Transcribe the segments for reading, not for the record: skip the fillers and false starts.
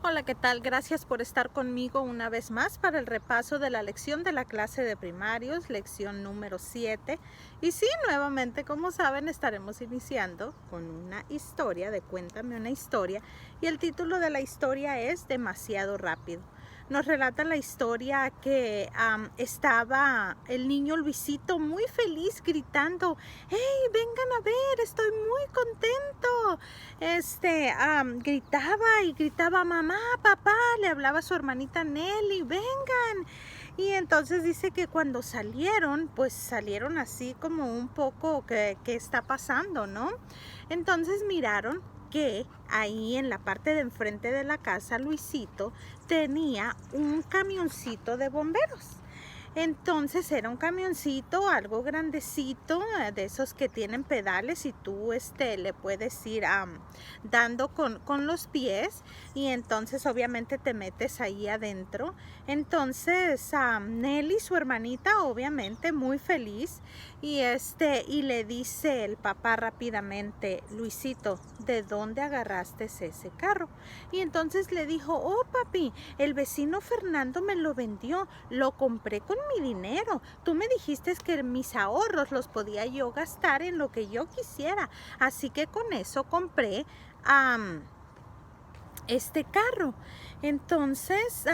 Hola, ¿qué tal? Gracias por estar conmigo una vez más para el repaso de la lección de la clase de primarios, lección número 7. Y sí, nuevamente, como saben, estaremos iniciando con una historia de Cuéntame una historia. Y el título de la historia es Demasiado rápido. Nos relata la historia que estaba el niño Luisito muy feliz gritando: ¡Hey, vengan a ver! ¡Estoy muy contento! Gritaba y gritaba: mamá, papá, le hablaba a su hermanita Nelly: vengan. Y entonces dice que cuando salieron, pues salieron así como un poco, ¿qué está pasando, no? Entonces miraron que ahí en la parte de enfrente de la casa, Luisito tenía un camioncito de bomberos. Entonces era un camioncito algo grandecito, de esos que tienen pedales y tú le puedes ir dando con los pies, y entonces obviamente te metes ahí adentro. Entonces Nelly, su hermanita, obviamente muy feliz, y le dice el papá rápidamente: Luisito, ¿de dónde agarraste ese carro? Y entonces le dijo: oh papi, el vecino Fernando me lo vendió, lo compré con mi dinero. Tú me dijiste que mis ahorros los podía yo gastar en lo que yo quisiera, así que con eso compré este carro. Entonces,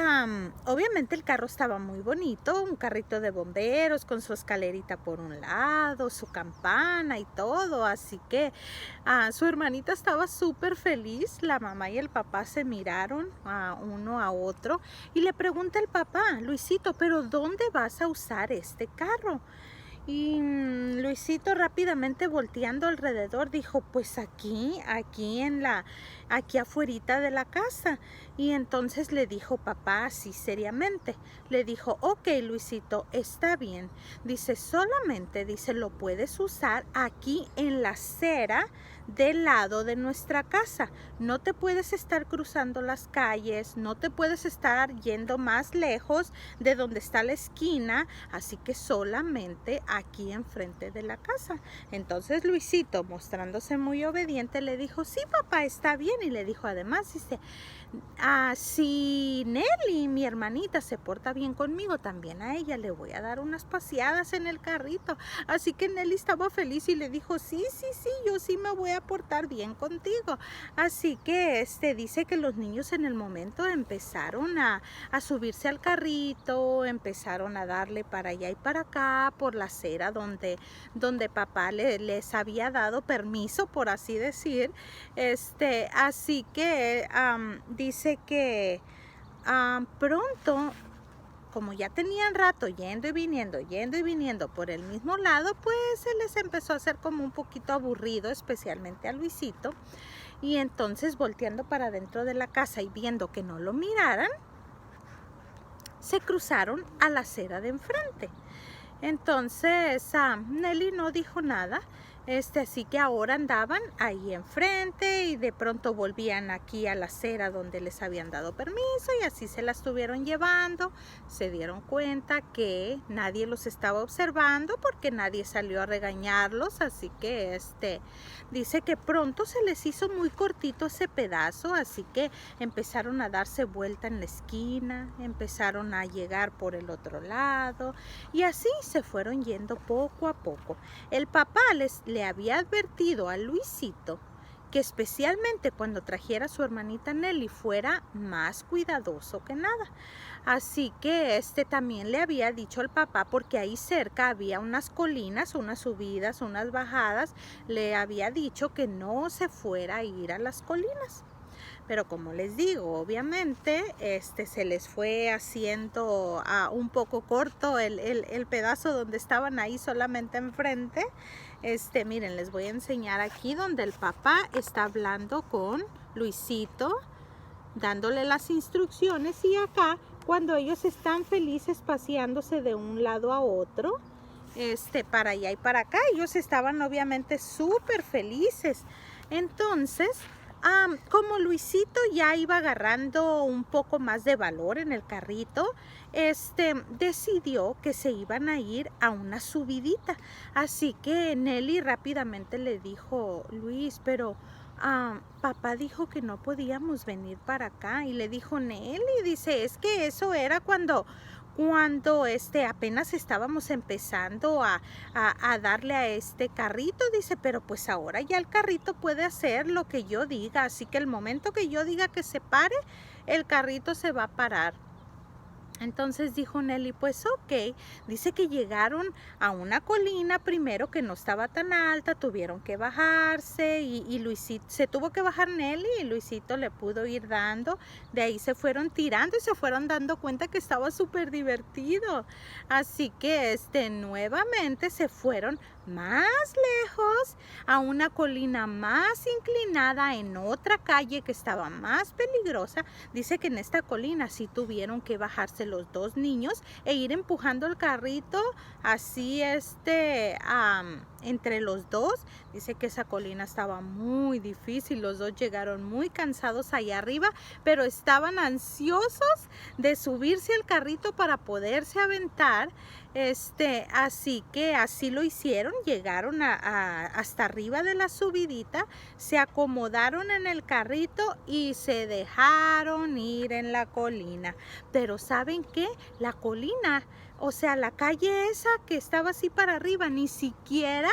obviamente el carro estaba muy bonito, un carrito de bomberos con su escalerita por un lado, su campana y todo, así que su hermanita estaba súper feliz. La mamá y el papá se miraron uno a otro y le pregunta el papá: Luisito, ¿pero dónde vas a usar este carro? Y Luisito, rápidamente volteando alrededor, dijo: pues aquí afuerita de la casa. Y entonces le dijo papá así seriamente, le dijo: ok, Luisito, está bien. Dice: solamente, dice, lo puedes usar aquí en la acera del lado de nuestra casa. No te puedes estar cruzando las calles, no te puedes estar yendo más lejos de donde está la esquina, así que solamente aquí enfrente de la casa. Entonces Luisito, mostrándose muy obediente, le dijo: sí, papá, está bien. Y le dijo además, dice: si Nelly, mi hermanita, se porta bien conmigo, también a ella le voy a dar unas paseadas en el carrito. Así que Nelly estaba feliz y le dijo: sí, yo sí me voy a portar bien contigo. Así que dice que los niños en el momento empezaron a subirse al carrito, empezaron a darle para allá y para acá por la acera donde papá les había dado permiso, por así decir. Así que dice que pronto, como ya tenían rato yendo y viniendo por el mismo lado, pues se les empezó a hacer como un poquito aburrido, especialmente a Luisito. Y entonces, volteando para dentro de la casa y viendo que no lo miraran, se cruzaron a la acera de enfrente. Entonces Nelly no dijo nada, así que ahora andaban ahí enfrente y de pronto volvían aquí a la acera donde les habían dado permiso, y así se la estuvieron llevando. Se dieron cuenta que nadie los estaba observando porque nadie salió a regañarlos, así que dice que pronto se les hizo muy cortito ese pedazo, así que empezaron a darse vuelta en la esquina, empezaron a llegar por el otro lado, y así se fueron yendo poco a poco. El papá le había advertido a Luisito que especialmente cuando trajera a su hermanita Nelly fuera más cuidadoso que nada. Así que también le había dicho al papá, porque ahí cerca había unas colinas, unas subidas, unas bajadas, le había dicho que no se fuera a ir a las colinas. Pero como les digo, obviamente se les fue haciendo un poco corto el pedazo donde estaban ahí solamente enfrente. Miren, les voy a enseñar aquí donde el papá está hablando con Luisito, dándole las instrucciones, y acá cuando ellos están felices paseándose de un lado a otro, para allá y para acá, ellos estaban obviamente súper felices. Entonces, como Luisito ya iba agarrando un poco más de valor en el carrito, decidió que se iban a ir a una subidita. Así que Nelly rápidamente le dijo: Luis, pero papá dijo que no podíamos venir para acá. Y le dijo Nelly, dice, es que eso era cuando apenas estábamos empezando a darle a este carrito, dice, pero pues ahora ya el carrito puede hacer lo que yo diga, así que el momento que yo diga que se pare, el carrito se va a parar. Entonces dijo Nelly, pues ok, dice que llegaron a una colina primero que no estaba tan alta, tuvieron que bajarse y Luisito, se tuvo que bajar Nelly y Luisito le pudo ir dando, de ahí se fueron tirando y se fueron dando cuenta que estaba súper divertido, así que nuevamente se fueron más lejos a una colina más inclinada en otra calle que estaba más peligrosa. Dice que en esta colina sí tuvieron que bajarse los dos niños e ir empujando el carrito así entre los dos. Dice que esa colina estaba muy difícil, los dos llegaron muy cansados allá arriba, pero estaban ansiosos de subirse al carrito para poderse aventar. Así que así lo hicieron, llegaron hasta arriba de la subidita, se acomodaron en el carrito y se dejaron ir en la colina. Pero ¿saben qué? La colina, o sea, la calle esa que estaba así para arriba, ni siquiera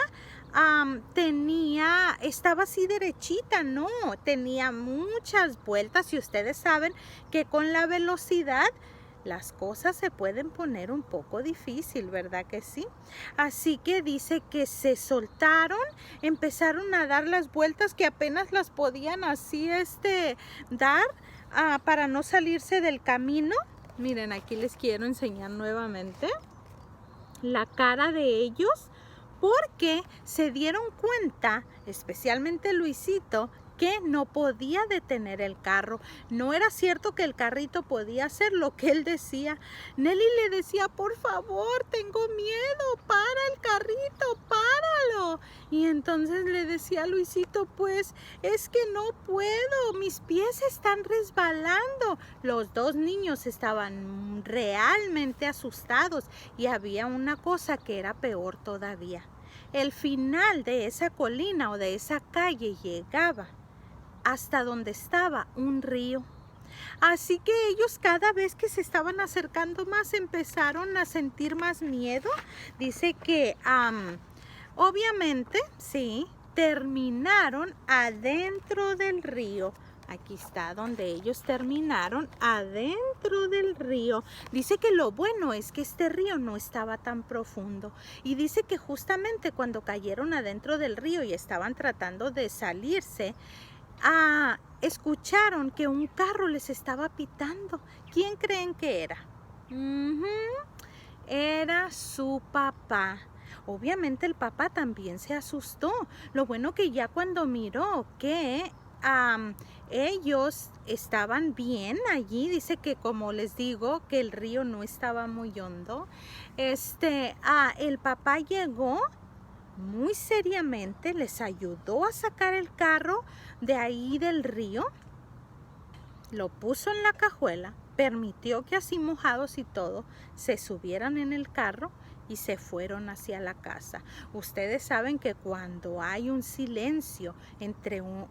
estaba así derechita, no, tenía muchas vueltas y ustedes saben que con la velocidad las cosas se pueden poner un poco difícil, ¿verdad que sí? Así que dice que se soltaron, empezaron a dar las vueltas que apenas las podían así dar para no salirse del camino. Miren, aquí les quiero enseñar nuevamente la cara de ellos, porque se dieron cuenta, especialmente Luisito, que no podía detener el carro. No era cierto que el carrito podía hacer lo que él decía. Nelly le decía, por favor, tengo miedo, para el carrito, páralo. Y entonces le decía a Luisito, pues es que no puedo, mis pies están resbalando. Los dos niños estaban realmente asustados y había una cosa que era peor todavía. El final de esa colina o de esa calle llegaba hasta donde estaba un río. Así que ellos cada vez que se estaban acercando más empezaron a sentir más miedo. Dice que obviamente, sí, terminaron adentro del río. Aquí está donde ellos terminaron, adentro del río. Dice que lo bueno es que este río no estaba tan profundo. Y dice que justamente cuando cayeron adentro del río y estaban tratando de salirse, escucharon que un carro les estaba pitando. ¿Quién creen que era? Era su papá. Obviamente el papá también se asustó. Lo bueno que ya cuando miró que ellos estaban bien allí, dice que como les digo que el río no estaba muy hondo, el papá llegó muy seriamente, les ayudó a sacar el carro de ahí del río, lo puso en la cajuela, permitió que así mojados y todo se subieran en el carro y se fueron hacia la casa. Ustedes saben que cuando hay un silencio entre un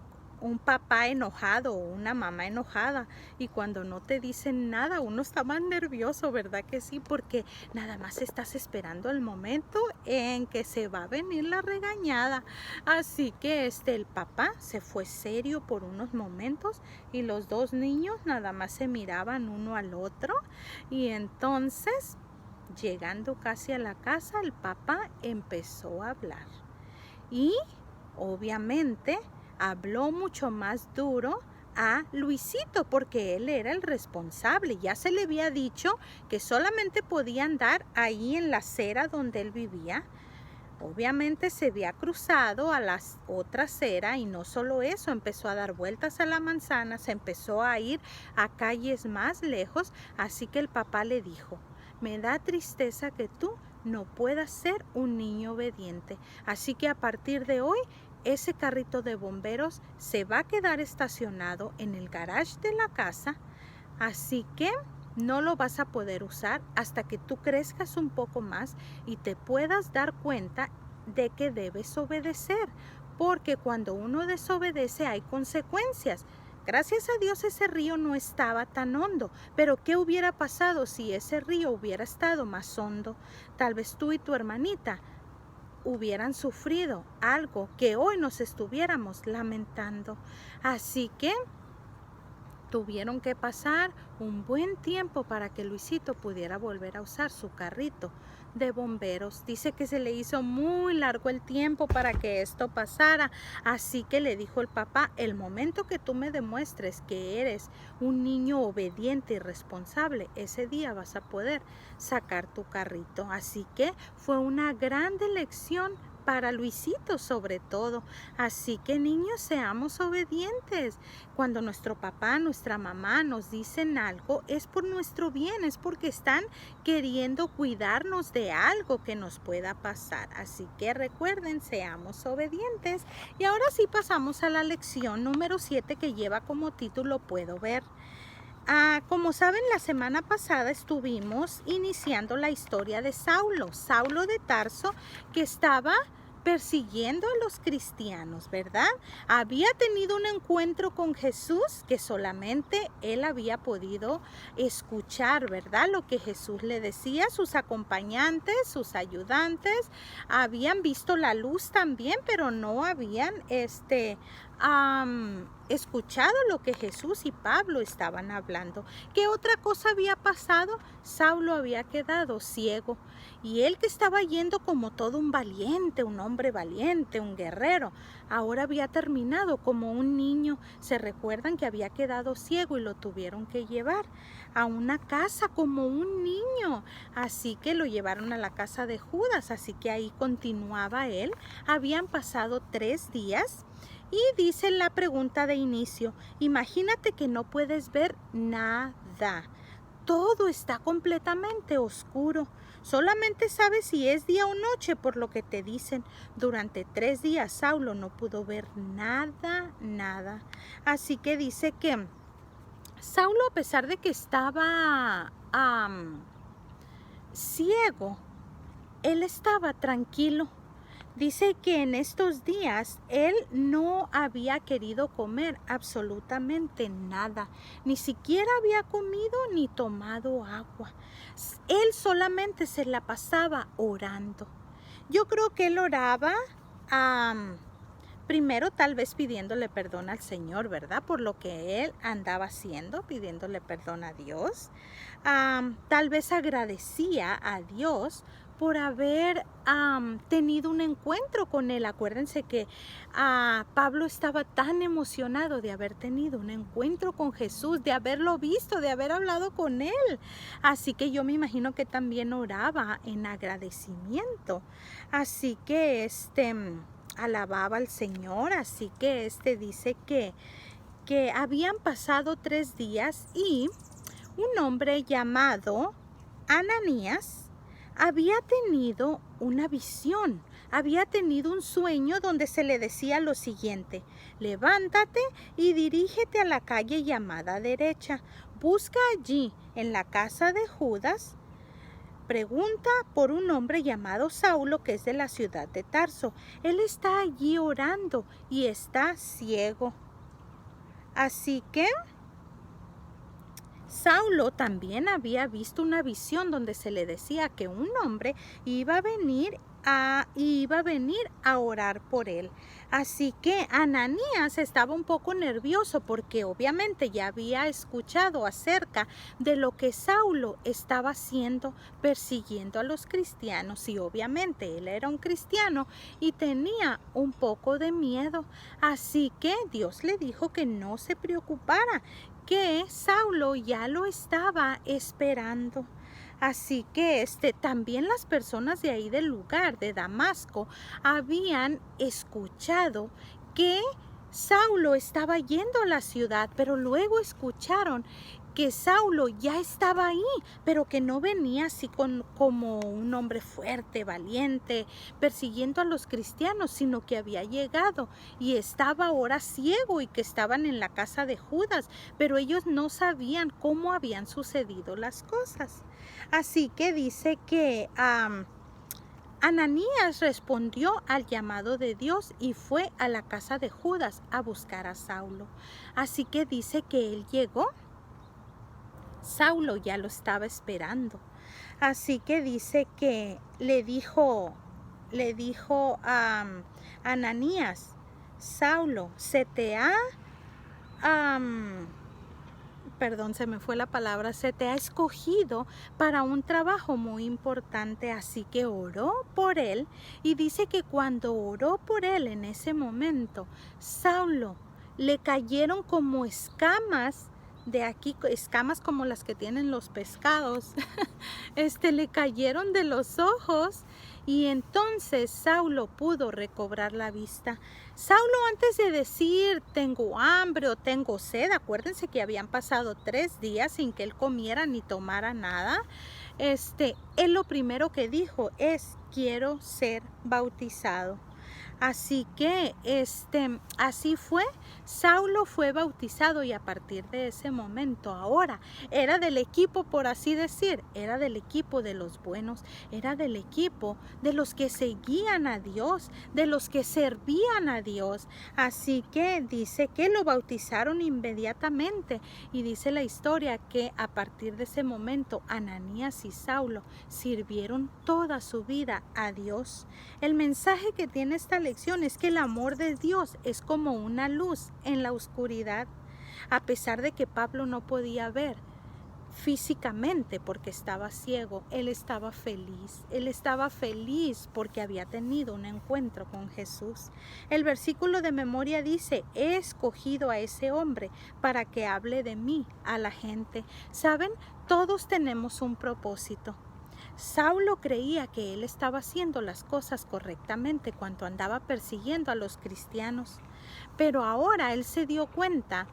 papá enojado o una mamá enojada y cuando no te dicen nada, uno está más nervioso, ¿verdad que sí? Porque nada más estás esperando el momento en que se va a venir la regañada. Así que el papá se fue serio por unos momentos y los dos niños nada más se miraban uno al otro y entonces, llegando casi a la casa, el papá empezó a hablar y obviamente habló mucho más duro a Luisito porque él era el responsable. Ya se le había dicho que solamente podía andar ahí en la acera donde él vivía. Obviamente se había cruzado a la otra acera y no solo eso, empezó a dar vueltas a la manzana, se empezó a ir a calles más lejos. Así que el papá le dijo, me da tristeza que tú no puedas ser un niño obediente. Así que a partir de hoy ese carrito de bomberos se va a quedar estacionado en el garage de la casa, así que no lo vas a poder usar hasta que tú crezcas un poco más y te puedas dar cuenta de que debes obedecer, porque cuando uno desobedece hay consecuencias. Gracias a Dios ese río no estaba tan hondo, pero ¿qué hubiera pasado si ese río hubiera estado más hondo? Tal vez tú y tu hermanita hubieran sufrido algo que hoy nos estuviéramos lamentando. Así que tuvieron que pasar un buen tiempo para que Luisito pudiera volver a usar su carrito de bomberos. Dice que se le hizo muy largo el tiempo para que esto pasara, así que le dijo el papá: el momento que tú me demuestres que eres un niño obediente y responsable, ese día vas a poder sacar tu carrito. Así que fue una grande lección para Luisito sobre todo. Así que niños, seamos obedientes. Cuando nuestro papá, nuestra mamá nos dicen algo, es por nuestro bien, es porque están queriendo cuidarnos de algo que nos pueda pasar. Así que recuerden, seamos obedientes. Y ahora sí pasamos a la lección número 7, que lleva como título Puedo ver. Como saben, la semana pasada estuvimos iniciando la historia de Saulo de Tarso, que estaba persiguiendo a los cristianos, ¿verdad? Había tenido un encuentro con Jesús que solamente él había podido escuchar, ¿verdad? Lo que Jesús le decía. Sus acompañantes, sus ayudantes, habían visto la luz también, pero no habían escuchado lo que Jesús y Pablo estaban hablando. ¿Qué otra cosa había pasado? Saulo había quedado ciego, y él, que estaba yendo como todo un valiente, un hombre valiente, un guerrero, ahora había terminado como un niño. Se recuerdan que había quedado ciego y lo tuvieron que llevar a una casa como un niño. Así que lo llevaron a la casa de Judas, así que ahí continuaba él. Habían pasado 3 días. Y dice la pregunta de inicio: imagínate que no puedes ver nada. Todo está completamente oscuro. Solamente sabes si es día o noche por lo que te dicen. Durante 3 días Saulo no pudo ver nada. Así que dice que Saulo, a pesar de que estaba ciego, él estaba tranquilo. Dice que en estos días él no había querido comer absolutamente nada. Ni siquiera había comido ni tomado agua. Él solamente se la pasaba orando. Yo creo que él oraba primero tal vez pidiéndole perdón al Señor, ¿verdad? Por lo que él andaba haciendo, pidiéndole perdón a Dios. Tal vez agradecía a Dios por haber tenido un encuentro con él. Acuérdense que Pablo estaba tan emocionado de haber tenido un encuentro con Jesús, de haberlo visto, de haber hablado con él. Así que yo me imagino que también oraba en agradecimiento. Así que alababa al Señor. Así que dice que habían pasado 3 días y un hombre llamado Ananías había tenido una visión, había tenido un sueño donde se le decía lo siguiente: levántate y dirígete a la calle llamada derecha, busca allí en la casa de Judas, pregunta por un hombre llamado Saulo, que es de la ciudad de Tarso. Él está allí orando y está ciego. Así que Saulo también había visto una visión donde se le decía que un hombre iba a venir a orar por él. Así que Ananías estaba un poco nervioso porque obviamente ya había escuchado acerca de lo que Saulo estaba haciendo, persiguiendo a los cristianos, y obviamente él era un cristiano y tenía un poco de miedo. Así que Dios le dijo que no se preocupara, que Saulo ya lo estaba esperando. Así que también las personas de ahí del lugar de Damasco habían escuchado que Saulo estaba yendo a la ciudad, pero luego escucharon que Saulo ya estaba ahí, pero que no venía así como un hombre fuerte, valiente, persiguiendo a los cristianos, sino que había llegado y estaba ahora ciego, y que estaban en la casa de Judas, pero ellos no sabían cómo habían sucedido las cosas. Así que dice que Ananías respondió al llamado de Dios y fue a la casa de Judas a buscar a Saulo. Así que dice que él llegó. Saulo ya lo estaba esperando. Así que dice que le dijo a Ananías: Saulo, se te ha escogido para un trabajo muy importante. Así que oró por él, y dice que cuando oró por él en ese momento, Saulo le cayeron como escamas de aquí, escamas como las que tienen los pescados, le cayeron de los ojos, y entonces Saulo pudo recobrar la vista. Saulo, antes de decir tengo hambre o tengo sed, acuérdense que habían pasado 3 días sin que él comiera ni tomara nada, él lo primero que dijo es: quiero ser bautizado. Así que así fue. Saulo fue bautizado, y a partir de ese momento ahora era del equipo, por así decir, era del equipo de los buenos, era del equipo de los que seguían a Dios, de los que servían a Dios. Así que dice que lo bautizaron inmediatamente, y dice la historia que a partir de ese momento Ananías y Saulo sirvieron toda su vida a Dios. El mensaje que tiene esta lección es que el amor de Dios es como una luz en la oscuridad. A pesar de que Pablo no podía ver físicamente porque estaba ciego, él estaba feliz. Él estaba feliz porque había tenido un encuentro con Jesús. El versículo de memoria dice: he escogido a ese hombre para que hable de mí a la gente. ¿Saben? Todos tenemos un propósito. Saulo creía que él estaba haciendo las cosas correctamente cuando andaba persiguiendo a los cristianos, pero ahora él se dio cuenta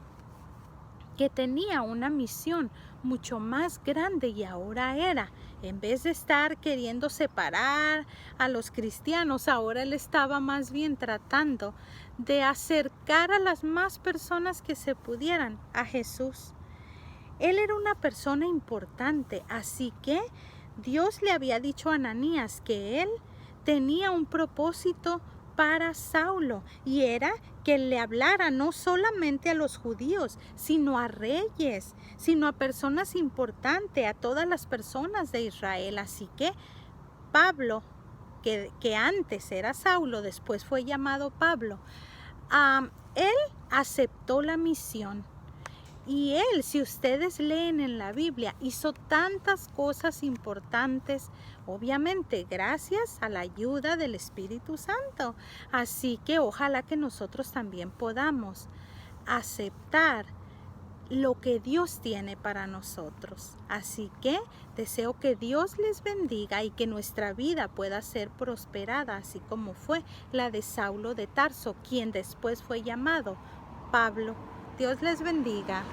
que tenía una misión mucho más grande, y ahora era, en vez de estar queriendo separar a los cristianos, ahora él estaba más bien tratando de acercar a las más personas que se pudieran a Jesús. Él era una persona importante, así que Dios le había dicho a Ananías que él tenía un propósito para Saulo, y era que le hablara no solamente a los judíos, sino a reyes, sino a personas importantes, a todas las personas de Israel. Así que Pablo, que antes era Saulo, después fue llamado Pablo, él aceptó la misión. Y él, si ustedes leen en la Biblia, hizo tantas cosas importantes, obviamente gracias a la ayuda del Espíritu Santo. Así que ojalá que nosotros también podamos aceptar lo que Dios tiene para nosotros. Así que deseo que Dios les bendiga y que nuestra vida pueda ser prosperada, así como fue la de Saulo de Tarso, quien después fue llamado Pablo. Dios les bendiga.